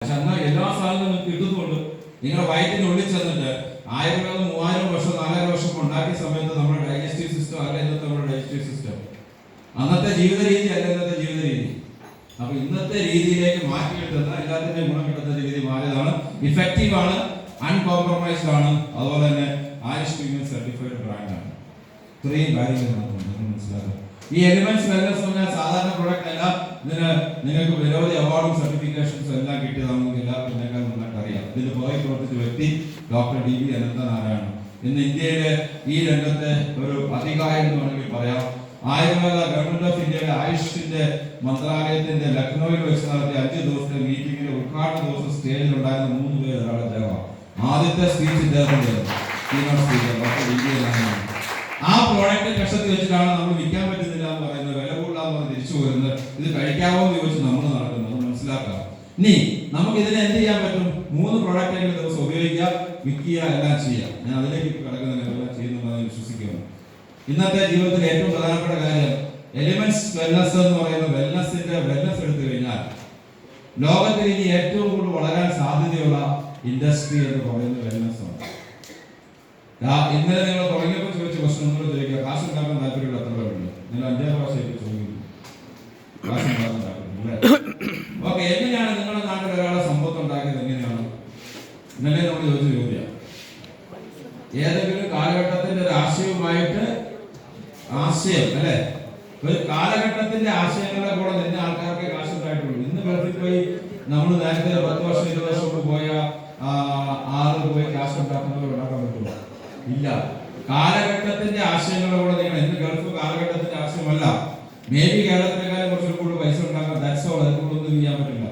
എന്നാൽ എല്ലാ സാധനവും കിട്ടുന്നുണ്ട്. നിങ്ങളുടെ വയറ്റിനുള്ളിൽ ചെന്നിട്ട് 1000 3000 വർഷം 4000 വർഷം ഉണ്ടാക്കിയ സമയത്ത് നമ്മുടെ ഡൈജസ്റ്റീവ് സിസ്റ്റം അല്ല ഇന്നത്തെ നമ്മുടെ ഡൈജസ്റ്റീവ് സിസ്റ്റം. അന്നത്തെ ജീവിത രീതി അല്ല ഇന്നത്തെ ജീവിത രീതി. അപ്പൊ ഇന്നത്തെ രീതിയിലേക്ക് മാറ്റിയെടുക്കുന്ന എല്ലാത്തിന്റെയും ഗുണം കിട്ടുന്ന രീതി മാറിയതാണ്, ഇഫക്റ്റീവ് ആണ്, അൺകോംപ്രമൈസ്ഡ് ആണ്, അതുപോലെ തന്നെ ആയുഷ് പ്രീമിയം സർട്ടിഫൈഡ് ബ്രാൻഡാണ്. ഇത്രയും കാര്യങ്ങൾ മനസ്സിലാക്കുക. ഈ എലിമെന്റ്സ് വെൽനസ് പറഞ്ഞാൽ സാധാരണ പ്രൊഡക്റ്റ് അല്ല. ഇതിന് നിങ്ങൾക്ക് നിരവധി അവാർഡും സർട്ടിഫിക്കേഷൻസും എല്ലാം കിട്ടിയതാണെന്ന് എല്ലാവർക്കും ഇതിനേക്കാൾ നന്നായിട്ട് അറിയാം. ഇതിന് പുറകെ പ്രവർത്തിച്ച വ്യക്തി ഡോക്ടർ DB അനന്തനാരായണൻ. ഇന്ന് ഇന്ത്യയിലെ ഈ രംഗത്തെ ഒരു അധികായം എന്ന് വേണമെങ്കിൽ പറയാം. ആയുർവേദ ഗവൺമെന്റ് ഓഫ് ഇന്ത്യയുടെ ആയുഷിന്റെ മന്ത്രാലയത്തിന്റെ ലക്നൌവിൽ വെച്ച് നടത്തിയ 5 ദിവസത്തെ മീറ്റിംഗിന്റെ ഉദ്ഘാടന ദിവസം സ്റ്റേജിൽ ഉണ്ടായിരുന്ന 3 പേര് ഒരാളെ അദ്ദേഹം. ആദ്യത്തെ സ്പീച്ച് ഇദ്ദേഹത്തിന്റെ ഡോക്ടർ DB അനന്തനാരായണൻ. ആ പ്രോഡക്റ്റ് കഷ്ടത്തിൽ വെച്ചിട്ടാണ് നമ്മൾ വിൽക്കാൻ പറ്റുന്നില്ല എന്ന് പറയുന്നത്, വില കൂടുതലാന്ന് പറഞ്ഞ് തിരിച്ചു വരുന്നത്. ഇത് കഴിക്കാവോ എന്ന് ചോദിച്ച് നമ്മൾ നടക്കുന്നത് മനസ്സിലാക്കാം. ഇനി നമുക്ക് ഇതിനെ എന്ത് ചെയ്യാൻ പറ്റും? 3 പ്രോഡക്റ്റ് എങ്കിലും ദിവസം ഉപയോഗിക്കുക, വിൽക്കുക, എല്ലാം ചെയ്യാം. ഞാൻ അതിലേക്ക് കിടക്കുന്നതിന് എല്ലാം ചെയ്യുന്നതെന്ന് വിശ്വസിക്കുന്നു. ഇന്നത്തെ ജീവിതത്തിൽ ഏറ്റവും പ്രധാനപ്പെട്ട കാര്യം എലിമെന്റ്സ് വെൽനസ് എന്ന് പറയുന്ന വെൽനസിന്റെ വെൽനസ് എടുത്തു കഴിഞ്ഞാൽ ലോകത്തിൽ ഇനി ഏറ്റവും കൂടുതൽ വളരാൻ സാധ്യതയുള്ള ഇൻഡസ്ട്രി എന്ന് പറയുന്നത് വെൽനസ് ആണ്. ഇന്നലെ നിങ്ങൾ തുടങ്ങിയപ്പോൾ ചോദിച്ച പ്രശ്നം നിങ്ങൾ ചോദിക്കുക, കാശ് ഉണ്ടാക്കാൻ താല്പര്യമുള്ള എത്ര പേരുണ്ട്? നിങ്ങൾ 5 പ്രാവശ്യം ചോദിക്കുന്നു കാശ് ഉണ്ടാക്കാൻ താല്പര്യം. ഓക്കെ, എങ്ങനെയാണ് നിങ്ങളുടെ നാട്ടിൽ ഒരാളെ സമ്പത്ത് ഉണ്ടാക്കിയത്? എങ്ങനെയാണ്? ഇന്നലെ നമ്മൾ ചോദിച്ച ചോദ്യം. ഏതെങ്കിലും കാലഘട്ടത്തിന്റെ ഒരു ആശയവുമായിട്ട് ആശയം അല്ലെ, ഒരു കാലഘട്ടത്തിന്റെ ആശയങ്ങളെ കൂടെ നിന്ന ആൾക്കാർക്ക് കാശ് ഉണ്ടായിട്ടുള്ളൂ. ഇന്ന് ഗൾഫിൽ പോയി നമ്മൾ നേരത്തെ 10 വർഷം 20 വർഷം മുമ്പ് പോയ ആളുകൾ പോയി കാശ് ഉണ്ടാക്കുന്നവർ ഉണ്ടാക്കാൻ പറ്റുമോ? ഇല്ല. കാലഘട്ടത്തിന്റെ ആശയങ്ങളോടെ നിങ്ങൾ ഇന്ന് ഗൾഫ് കാലഘട്ടത്തിന്റെ ആശയമല്ല. മേ ബി കേരളത്തിനേക്കാളും കുറച്ചും കൂടുതൽ പൈസ ഉണ്ടാക്കാൻ അതിനൊന്നും ചെയ്യാൻ പറ്റില്ല.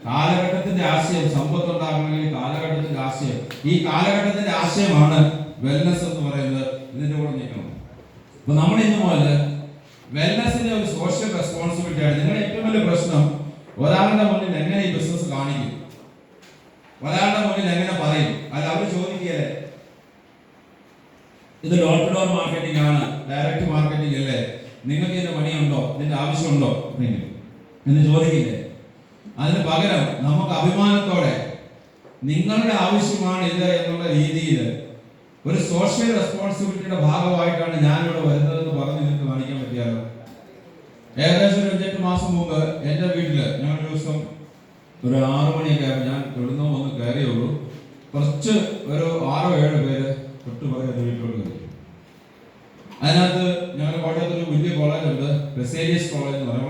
കാലഘട്ടത്തിന്റെ ആശയം, സമ്പത്ത് ഉണ്ടാകണമെങ്കിൽ കാലഘട്ടത്തിന്റെ ആശയം, ഈ കാലഘട്ടത്തിന്റെ ആശയമാണ് വെൽനസ് എന്ന് പറയുന്നത്. ഇതിന്റെ കൂടെ നിൽക്കണം. അപ്പൊ നമ്മൾ ഇന്ന് മുതൽ വെൽനസിന്റെ ഒരു സോഷ്യൽ റെസ്പോൺസിബിലിറ്റി ആണ്. നിങ്ങളുടെ ഏറ്റവും വലിയ പ്രശ്നം ഒരാളുടെ മുന്നിൽ എങ്ങനെ ഈ ബിസിനസ് കാണിക്കും, ഒരാളുടെ മുന്നിൽ എങ്ങനെ പറയും, അല്ല അവർ ചോദിക്കുകയല്ലേ ഇത് ഡോർ ടു ഡോർ മാർക്കറ്റിംഗ് ആണ്, ഡയറക്റ്റ് മാർക്കറ്റിംഗ് അല്ലേ, നിങ്ങൾക്ക് ഇതിന്റെ പണിയുണ്ടോ, ഇതിന്റെ ആവശ്യമുണ്ടോ എന്ന് ചോദിക്കില്ലേ? അതിന് പകരം നമുക്ക് അഭിമാനത്തോടെ നിങ്ങളുടെ ആവശ്യമാണ് ഇത് എന്നുള്ള രീതിയിൽ ഒരു സോഷ്യൽ റെസ്പോൺസിബിലിറ്റിയുടെ ഭാഗമായിട്ടാണ് ഞാനിവിടെ വരുന്നതെന്ന് പറഞ്ഞ് നിങ്ങൾക്ക് കാണിക്കാൻ പറ്റിയാലോ? ഏകദേശം ഒരു 5-8 മാസം മുമ്പ് എൻ്റെ വീട്ടില് ഞാൻ ഒരു ദിവസം ഒരു 6 മണിയൊക്കെ ആയപ്പോൾ ഞാൻ എവിടുന്നോ ഒന്ന് കയറിയുള്ളൂ. കുറച്ച് ഒരു 6-7 പേര് തൊട്ടുപറയും വീട്ടിലോട്ട് കയറി. അതിനകത്ത് ഞങ്ങളുടെ കോട്ടയത്തൊരു വലിയ കോളേജുണ്ട്, ബെസേലിയസ് കോളേജ് എന്ന് പറയും.